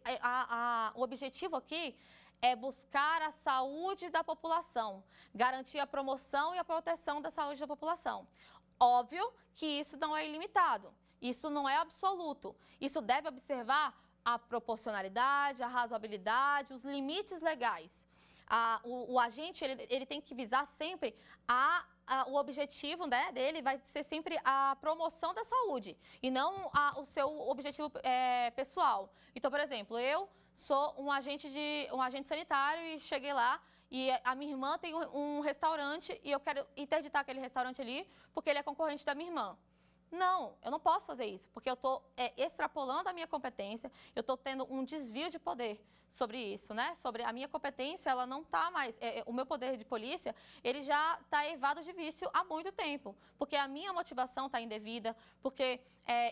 o objetivo aqui é buscar a saúde da população, garantir a promoção e a proteção da saúde da população. Óbvio que isso não é ilimitado, isso não é absoluto. Isso deve observar a proporcionalidade, a razoabilidade, os limites legais. O agente ele tem que visar sempre o objetivo, né, dele vai ser sempre a promoção da saúde e não o seu objetivo pessoal. Então, por exemplo, eu sou um agente sanitário e cheguei lá e a minha irmã tem um restaurante e eu quero interditar aquele restaurante ali porque ele é concorrente da minha irmã. Não, eu não posso fazer isso, porque eu estou extrapolando a minha competência, eu estou tendo um desvio de poder sobre isso, né? Sobre a minha competência, ela não está mais, o meu poder de polícia, ele já está evado de vício há muito tempo, porque a minha motivação está indevida, porque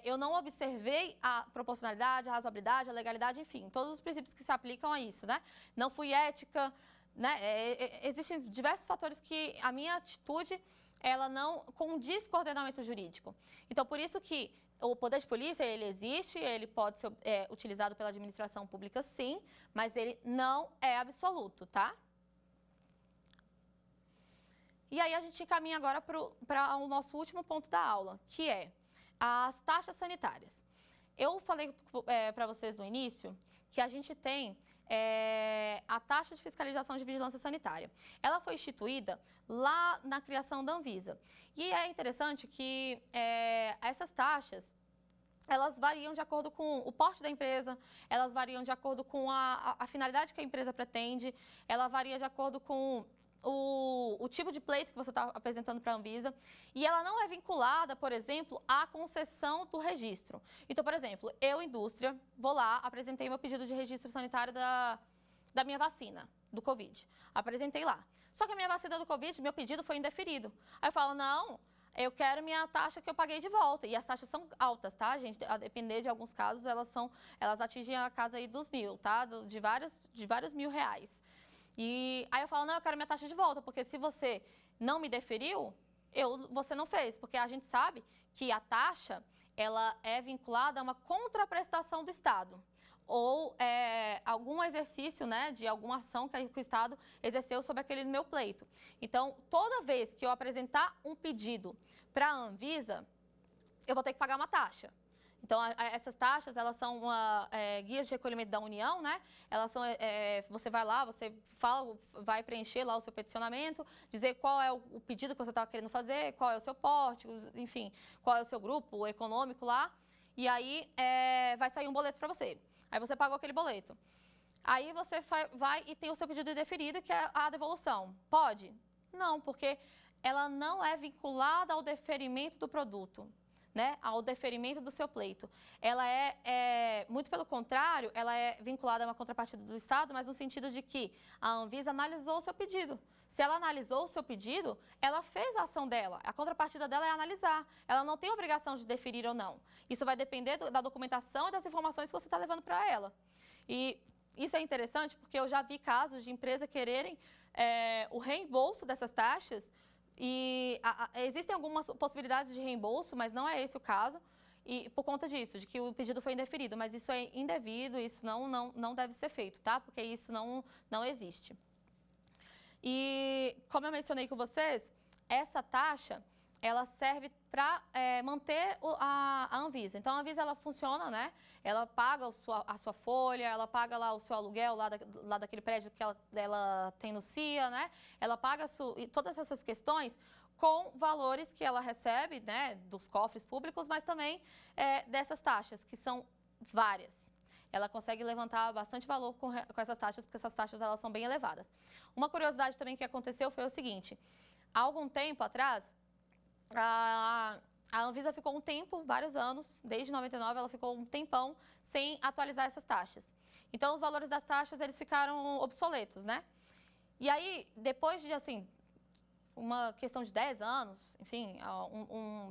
eu não observei a proporcionalidade, a razoabilidade, a legalidade, enfim, todos os princípios que se aplicam a isso, né? Não fui ética, né? Existem diversos fatores que a minha atitude ela não condiz com o ordenamento jurídico. Então, por isso que o poder de polícia, ele existe, ele pode ser utilizado pela administração pública, sim, mas ele não é absoluto, tá? E aí a gente caminha agora para o nosso último ponto da aula, que é as taxas sanitárias. Eu falei para vocês no início que a gente tem a taxa de fiscalização de vigilância sanitária. Ela foi instituída lá na criação da Anvisa. E é interessante que essas taxas, elas variam de acordo com o porte da empresa, elas variam de acordo com a finalidade que a empresa pretende, ela varia de acordo com o tipo de pleito que você está apresentando para a Anvisa, e ela não é vinculada, por exemplo, à concessão do registro. Então, por exemplo, eu, indústria, vou lá, apresentei meu pedido de registro sanitário da minha vacina, do Covid. Apresentei lá. Só que a minha vacina do Covid, meu pedido foi indeferido. Aí eu falo, não, eu quero minha taxa que eu paguei de volta. E as taxas são altas, tá, gente? A depender de alguns casos, elas atingem a casa aí dos 1.000, tá? De vários R$1.000. E aí eu falo, não, eu quero minha taxa de volta, porque se você não me deferiu, você não fez. Porque a gente sabe que a taxa, ela é vinculada a uma contraprestação do Estado. Ou algum exercício, né, de alguma ação que o Estado exerceu sobre aquele meu pleito. Então, toda vez que eu apresentar um pedido para a Anvisa, eu vou ter que pagar uma taxa. Então, essas taxas, elas são guias de recolhimento da União, né? Elas são, você vai lá, você vai preencher lá o seu peticionamento, dizer qual é o pedido que você está querendo fazer, qual é o seu porte, enfim, qual é o seu grupo econômico lá. E aí, vai sair um boleto para você. Aí você pagou aquele boleto. Aí você vai e tem o seu pedido indeferido, que é a devolução. Pode? Não, porque ela não é vinculada ao deferimento do produto. né, ao deferimento do seu pleito. Ela muito pelo contrário, ela é vinculada a uma contrapartida do Estado, mas no sentido de que a Anvisa analisou o seu pedido. Se ela analisou o seu pedido, ela fez a ação dela. A contrapartida dela é analisar. Ela não tem obrigação de deferir ou não. Isso vai depender da documentação e das informações que você está levando para ela. E isso é interessante porque eu já vi casos de empresa quererem o reembolso dessas taxas. E existem algumas possibilidades de reembolso, mas não é esse o caso, e por conta disso, de que o pedido foi indeferido, mas isso é indevido, isso não deve ser feito, tá? Porque isso não existe. E como eu mencionei com vocês, essa taxa, ela serve para manter a Anvisa. Então, a Anvisa, ela funciona, né? Ela paga a sua folha, ela paga lá o seu aluguel lá daquele prédio que ela tem no CIA, né? Ela paga todas essas questões com valores que ela recebe, né? Dos cofres públicos, mas também dessas taxas, que são várias. Ela consegue levantar bastante valor com essas taxas, porque essas taxas elas são bem elevadas. Uma curiosidade também que aconteceu foi o seguinte: há algum tempo atrás, a Anvisa ficou um tempo, vários anos, desde 99, ela ficou um tempão sem atualizar essas taxas. Então, os valores das taxas, eles ficaram obsoletos, né? E aí, depois de, assim, uma questão de 10 anos, enfim,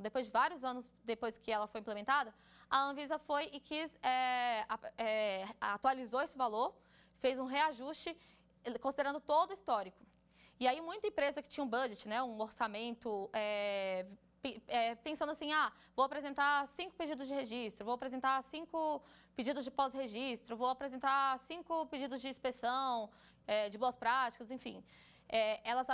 depois de vários anos depois que ela foi implementada, a Anvisa foi e atualizou esse valor, fez um reajuste, considerando todo o histórico. E aí, muita empresa que tinha um budget, né, um orçamento, pensando assim, vou apresentar 5 pedidos de registro, vou apresentar 5 pedidos de pós-registro, vou apresentar 5 pedidos de inspeção, de boas práticas, enfim. Elas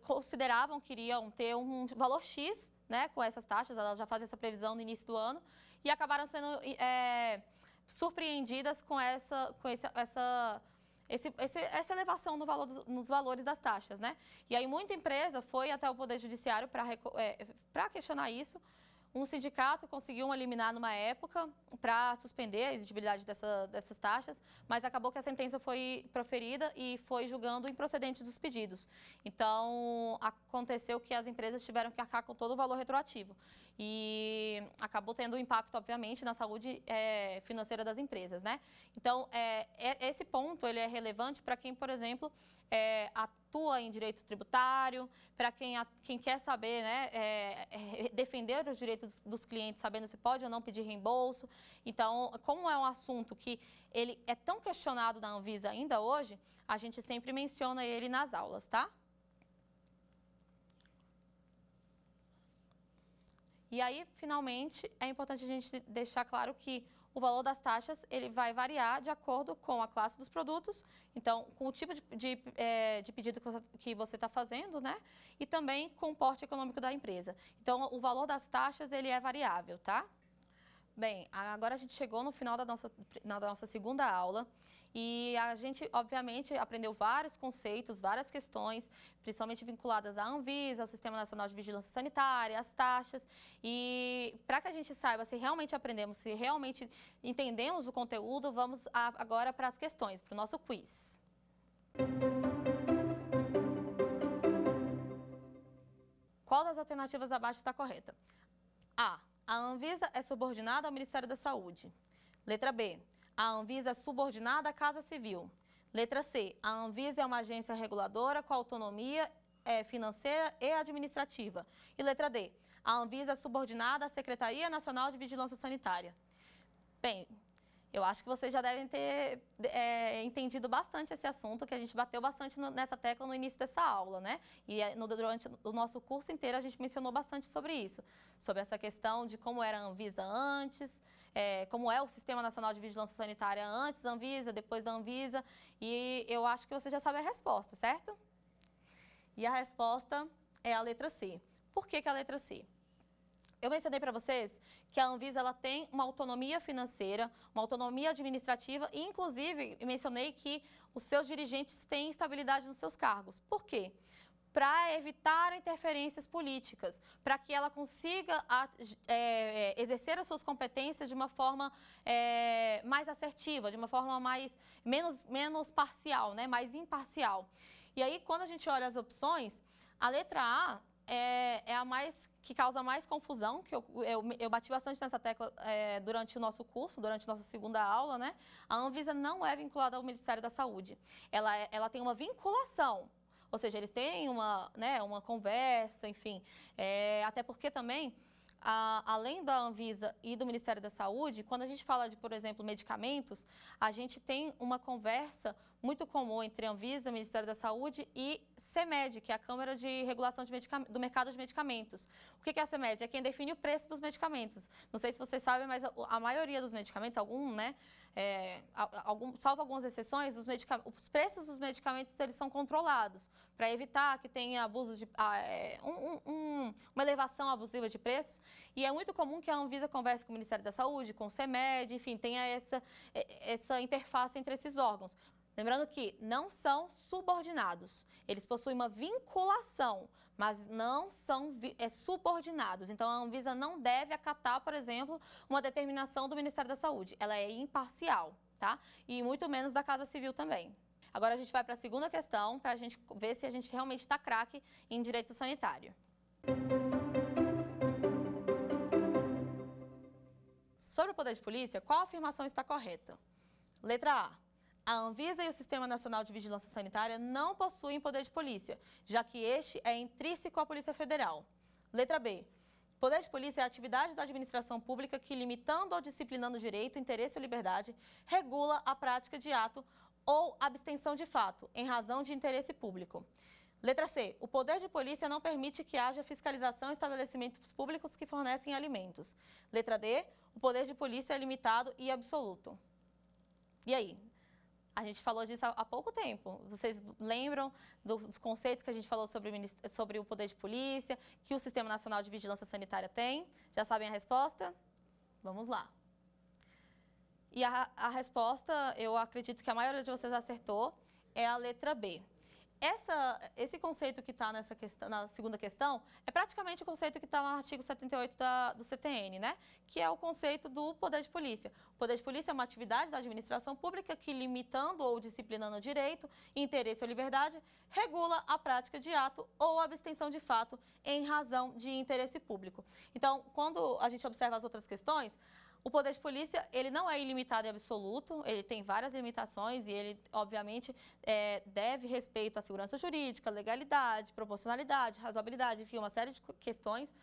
consideravam que iriam ter um valor X, né, com essas taxas, elas já fazem essa previsão no início do ano, e acabaram sendo surpreendidas com essa elevação nos valores das taxas, né? E aí muita empresa foi até o Poder Judiciário para questionar isso. Um sindicato conseguiu uma liminar numa época para suspender a exigibilidade dessas taxas, mas acabou que a sentença foi proferida e foi julgando improcedentes os pedidos. Então, aconteceu que as empresas tiveram que arcar com todo o valor retroativo. E acabou tendo um impacto, obviamente, na saúde financeira das empresas, né? Então, esse ponto ele é relevante para quem, por exemplo, atua em direito tributário, para quem quer saber, né, defender os direitos dos clientes, sabendo se pode ou não pedir reembolso. Então, como é um assunto que ele é tão questionado na Anvisa ainda hoje, a gente sempre menciona ele nas aulas, tá? E aí, finalmente, é importante a gente deixar claro que o valor das taxas ele vai variar de acordo com a classe dos produtos, então, com o tipo de pedido que você está fazendo, né? E também com o porte econômico da empresa. Então, o valor das taxas ele é variável, tá? Bem, agora a gente chegou no final da nossa segunda aula. E a gente, obviamente, aprendeu vários conceitos, várias questões, principalmente vinculadas à Anvisa, ao Sistema Nacional de Vigilância Sanitária, às taxas. E para que a gente saiba se realmente aprendemos, se realmente entendemos o conteúdo, vamos agora para as questões, para o nosso quiz. Qual das alternativas abaixo está correta? A. A Anvisa é subordinada ao Ministério da Saúde. Letra B. A Anvisa é subordinada à Casa Civil. Letra C. A Anvisa é uma agência reguladora com autonomia financeira e administrativa. E letra D. A Anvisa é subordinada à Secretaria Nacional de Vigilância Sanitária. Bem, eu acho que vocês já devem ter entendido bastante esse assunto, que a gente bateu bastante nessa tecla no início dessa aula, né? E durante o nosso curso inteiro a gente mencionou bastante sobre isso, sobre essa questão de como era a Anvisa antes, como é o Sistema Nacional de Vigilância Sanitária antes da Anvisa, depois da Anvisa, e eu acho que você já sabe a resposta, certo? E a resposta é a letra C. Por que a letra C? Eu mencionei para vocês que a Anvisa ela tem uma autonomia financeira, uma autonomia administrativa e, inclusive, mencionei que os seus dirigentes têm estabilidade nos seus cargos. Por quê? Para evitar interferências políticas, para que ela consiga exercer as suas competências de uma forma mais assertiva, de uma forma menos parcial, né? Mais imparcial. E aí, quando a gente olha as opções, a letra A é a que causa mais confusão, que eu bati bastante nessa tecla durante o nosso curso, durante nossa segunda aula, né? A Anvisa não é vinculada ao Ministério da Saúde. Ela tem uma vinculação, ou seja, eles têm uma conversa, enfim. Até porque também, além da Anvisa e do Ministério da Saúde, quando a gente fala de, por exemplo, medicamentos, a gente tem uma conversa muito comum entre a Anvisa, Ministério da Saúde e CMED, que é a Câmara de Regulação do Mercado de Medicamentos. O que é a CMED? É quem define o preço dos medicamentos. Não sei se vocês sabem, mas a maioria dos medicamentos, salvo algumas exceções, os preços dos medicamentos eles são controlados para evitar que tenha abuso uma elevação abusiva de preços. E é muito comum que a Anvisa converse com o Ministério da Saúde, com o CMED, enfim, tenha essa interface entre esses órgãos. Lembrando que não são subordinados, eles possuem uma vinculação, mas não são subordinados. Então, a Anvisa não deve acatar, por exemplo, uma determinação do Ministério da Saúde. Ela é imparcial, tá? E muito menos da Casa Civil também. Agora, a gente vai para a segunda questão, para a gente ver se a gente realmente está craque em direito sanitário. Sobre o poder de polícia, qual afirmação está correta? Letra A. A Anvisa e o Sistema Nacional de Vigilância Sanitária não possuem poder de polícia, já que este é intrínseco à Polícia Federal. Letra B. Poder de polícia é a atividade da administração pública que, limitando ou disciplinando o direito, interesse ou liberdade, regula a prática de ato ou abstenção de fato, em razão de interesse público. Letra C. O poder de polícia não permite que haja fiscalização em estabelecimentos públicos que fornecem alimentos. Letra D. O poder de polícia é limitado e absoluto. E aí? A gente falou disso há pouco tempo. Vocês lembram dos conceitos que a gente falou sobre o poder de polícia, que o Sistema Nacional de Vigilância Sanitária tem? Já sabem a resposta? Vamos lá. E a resposta, eu acredito que a maioria de vocês acertou, é a letra B. Esse conceito que está na segunda questão é praticamente o conceito que está no artigo 78 do CTN, né? Que é o conceito do poder de polícia. O poder de polícia é uma atividade da administração pública que, limitando ou disciplinando o direito, interesse ou liberdade, regula a prática de ato ou abstenção de fato em razão de interesse público. Então, quando a gente observa as outras questões, o poder de polícia, ele não é ilimitado e absoluto, ele tem várias limitações e ele, obviamente, deve respeito à segurança jurídica, legalidade, proporcionalidade, razoabilidade, enfim, uma série de questões.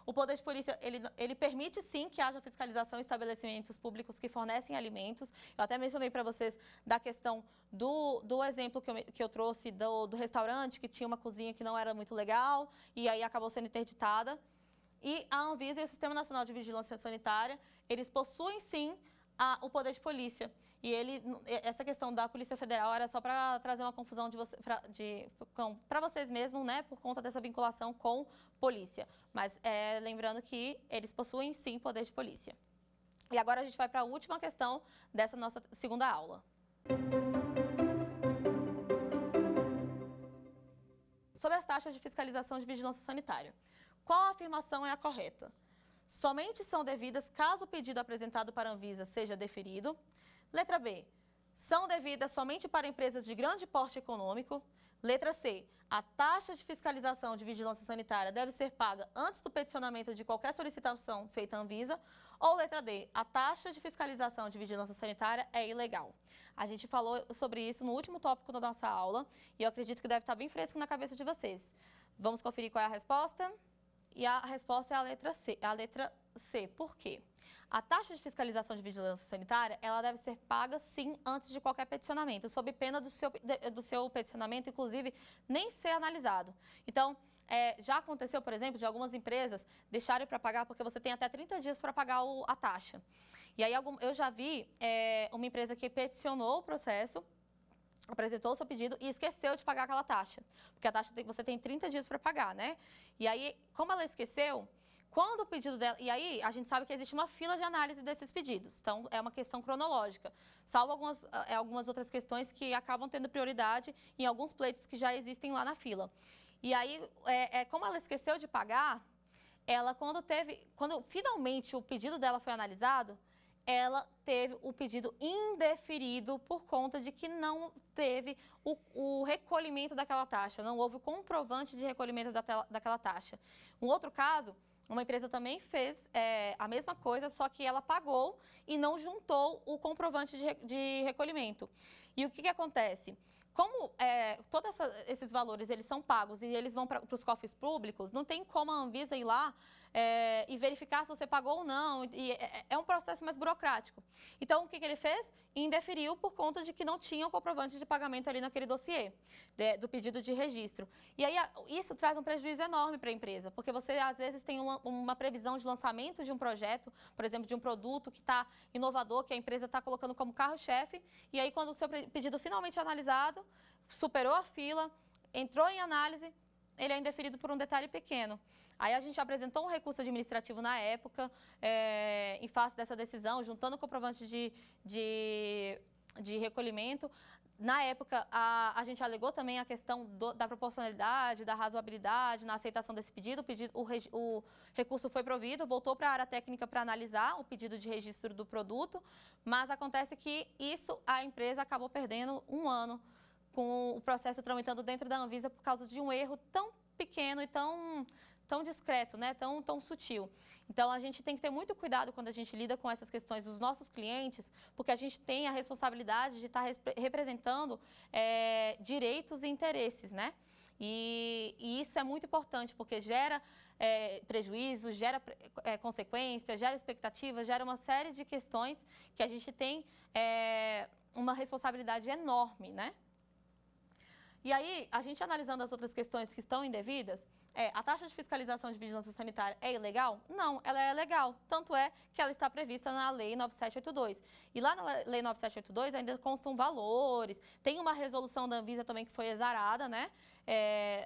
O poder de polícia, ele permite, sim, que haja fiscalização em estabelecimentos públicos que fornecem alimentos. Eu até mencionei para vocês da questão do exemplo que eu trouxe do restaurante, que tinha uma cozinha que não era muito legal e aí acabou sendo interditada. E a Anvisa e o Sistema Nacional de Vigilância Sanitária, eles possuem, sim, o poder de polícia. E essa questão da Polícia Federal era só para trazer uma confusão para vocês mesmos, né, por conta dessa vinculação com polícia. Mas lembrando que eles possuem, sim, poder de polícia. E agora a gente vai para a última questão dessa nossa segunda aula. Sobre as taxas de fiscalização de vigilância sanitária. Qual afirmação é a correta? Somente são devidas caso o pedido apresentado para a Anvisa seja deferido. Letra B. São devidas somente para empresas de grande porte econômico. Letra C. A taxa de fiscalização de vigilância sanitária deve ser paga antes do peticionamento de qualquer solicitação feita à Anvisa. Ou letra D. A taxa de fiscalização de vigilância sanitária é ilegal. A gente falou sobre isso no último tópico da nossa aula e eu acredito que deve estar bem fresco na cabeça de vocês. Vamos conferir qual é a resposta? E a resposta é a letra C. Por quê? A taxa de fiscalização de vigilância sanitária, ela deve ser paga, sim, antes de qualquer peticionamento, sob pena do seu peticionamento, inclusive, nem ser analisado. Então, já aconteceu, por exemplo, de algumas empresas deixarem para pagar, porque você tem até 30 dias para pagar a taxa. E aí, eu já vi uma empresa que peticionou o processo, apresentou o seu pedido e esqueceu de pagar aquela taxa. Porque a taxa você tem 30 dias para pagar, né? E aí, como ela esqueceu, quando o pedido dela... E aí, a gente sabe que existe uma fila de análise desses pedidos. Então, é uma questão cronológica. Salvo algumas outras questões que acabam tendo prioridade em alguns pleitos que já existem lá na fila. E aí, como ela esqueceu de pagar, ela, quando finalmente o pedido dela foi analisado, ela teve o pedido indeferido por conta de que não teve o recolhimento daquela taxa, não houve o comprovante de recolhimento daquela taxa. Um outro caso, uma empresa também fez a mesma coisa, só que ela pagou e não juntou o comprovante de recolhimento. E o que acontece? Como todos esses valores eles são pagos e eles vão para os cofres públicos, não tem como a Anvisa ir lá e verificar se você pagou ou não. E é um processo mais burocrático. Então, o que ele fez? Indeferiu por conta de que não tinha o comprovante de pagamento ali naquele dossiê do pedido de registro. E aí, isso traz um prejuízo enorme para a empresa, porque você, às vezes, tem uma previsão de lançamento de um projeto, por exemplo, de um produto que está inovador, que a empresa está colocando como carro-chefe, e aí, quando o seu pedido finalmente é analisado, superou a fila, entrou em análise, ele é indeferido por um detalhe pequeno. Aí a gente apresentou um recurso administrativo na época, em face dessa decisão, juntando comprovante de recolhimento. Na época, a gente alegou também a questão da proporcionalidade, da razoabilidade na aceitação desse pedido. O recurso foi provido, voltou para a área técnica para analisar o pedido de registro do produto, mas acontece que a empresa acabou perdendo um ano com o processo tramitando dentro da Anvisa por causa de um erro tão pequeno e tão discreto, né? tão sutil. Então, a gente tem que ter muito cuidado quando a gente lida com essas questões dos nossos clientes, porque a gente tem a responsabilidade de estar representando direitos e interesses, né? E isso é muito importante, porque gera prejuízo, gera consequências, gera expectativas, gera uma série de questões que a gente tem uma responsabilidade enorme, né? E aí, a gente analisando as outras questões que estão indevidas, a taxa de fiscalização de vigilância sanitária é ilegal? Não, ela é legal. Tanto é que ela está prevista na Lei 9782. E lá na Lei 9782 ainda constam valores. Tem uma resolução da Anvisa também que foi exarada, né?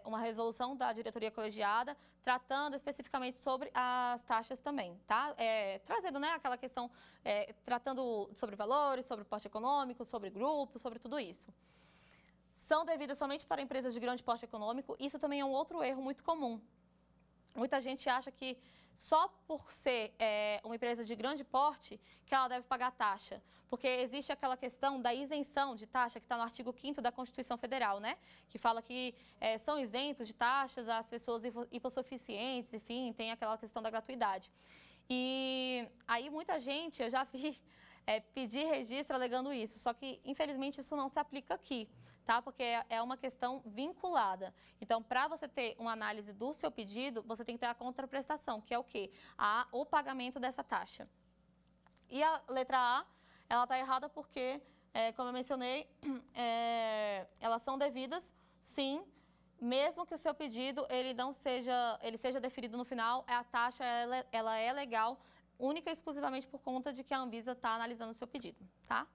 Uma resolução da diretoria colegiada tratando especificamente sobre as taxas também, tá? Trazendo, né, aquela questão, tratando sobre valores, sobre porte econômico, sobre grupos, sobre tudo isso. São devidas somente para empresas de grande porte econômico. Isso também é um outro erro muito comum. Muita gente acha que só por ser uma empresa de grande porte que ela deve pagar taxa. Porque existe aquela questão da isenção de taxa que está no artigo 5º da Constituição Federal, né? Que fala que são isentos de taxas as pessoas hipossuficientes, enfim, tem aquela questão da gratuidade. E aí muita gente, eu já vi pedir registro alegando isso, só que infelizmente isso não se aplica aqui. Tá? Porque é uma questão vinculada. Então, para você ter uma análise do seu pedido, você tem que ter a contraprestação, que é o quê? O pagamento dessa taxa. E a letra A, ela está errada porque, como eu mencionei, elas são devidas, sim, mesmo que o seu pedido ele seja deferido no final, a taxa ela é legal, única e exclusivamente por conta de que a Anvisa está analisando o seu pedido, tá?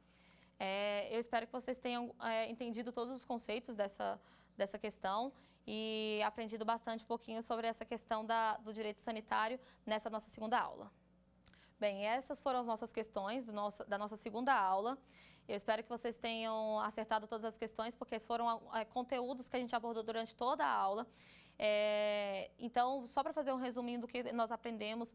Eu espero que vocês tenham entendido todos os conceitos dessa questão e aprendido bastante um pouquinho sobre essa questão do direito sanitário nessa nossa segunda aula. Bem, essas foram as nossas questões da nossa segunda aula. Eu espero que vocês tenham acertado todas as questões, porque foram conteúdos que a gente abordou durante toda a aula. Então, só para fazer um resuminho do que nós aprendemos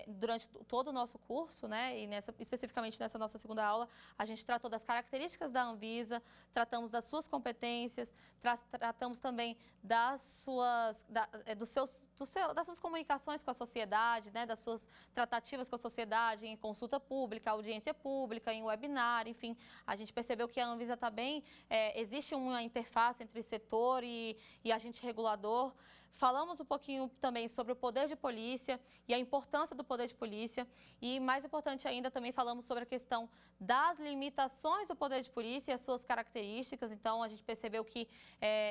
durante todo o nosso curso, né, e especificamente nessa nossa segunda aula, a gente tratou das características da Anvisa, tratamos das suas competências, tratamos também das suas comunicações com a sociedade, né, das suas tratativas com a sociedade em consulta pública, audiência pública, em webinar, enfim. A gente percebeu que a Anvisa também existe uma interface entre setor e agente regulador. Falamos um pouquinho também sobre o poder de polícia e a importância do poder de polícia. E, mais importante ainda, também falamos sobre a questão das limitações do poder de polícia e as suas características. Então, a gente percebeu que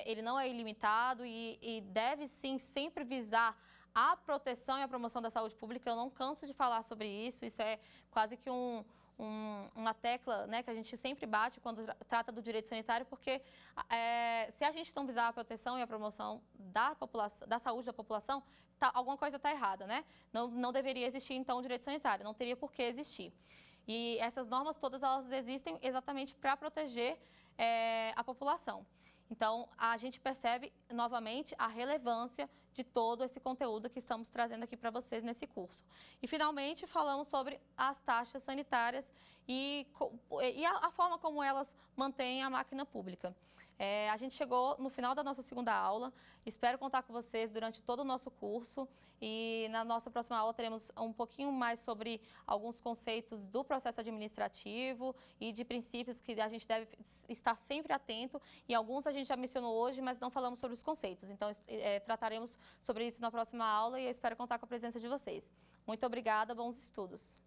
ele não é ilimitado e deve, sim, sempre visar a proteção e a promoção da saúde pública. Eu não canso de falar sobre isso. Isso é quase que uma tecla, né, que a gente sempre bate quando trata do direito sanitário, porque se a gente não visar a proteção e a promoção da saúde da população, alguma coisa está errada, né? Não deveria existir, então, o direito sanitário, não teria por que existir. E essas normas todas, elas existem exatamente para proteger a população. Então, a gente percebe novamente a relevância de todo esse conteúdo que estamos trazendo aqui para vocês nesse curso. E, finalmente, falamos sobre as taxas sanitárias e a forma como elas mantêm a máquina pública. A gente chegou no final da nossa segunda aula, espero contar com vocês durante todo o nosso curso e na nossa próxima aula teremos um pouquinho mais sobre alguns conceitos do processo administrativo e de princípios que a gente deve estar sempre atento, e alguns a gente já mencionou hoje, mas não falamos sobre os conceitos, então trataremos sobre isso na próxima aula e eu espero contar com a presença de vocês. Muito obrigada, bons estudos!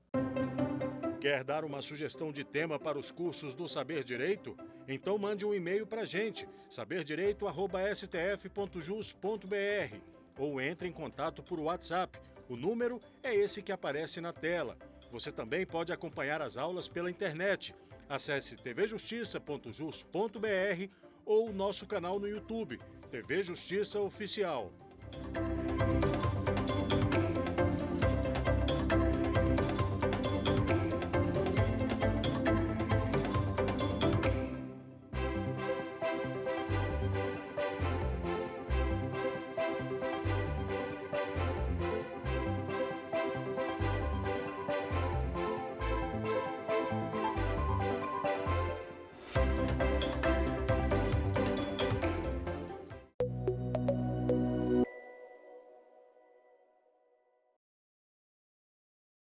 Quer dar uma sugestão de tema para os cursos do Saber Direito? Então mande um e-mail para a gente, saberdireito@stf.jus.br, ou entre em contato por WhatsApp. O número é esse que aparece na tela. Você também pode acompanhar as aulas pela internet. Acesse tvjustiça.jus.br ou nosso canal no YouTube, TV Justiça Oficial.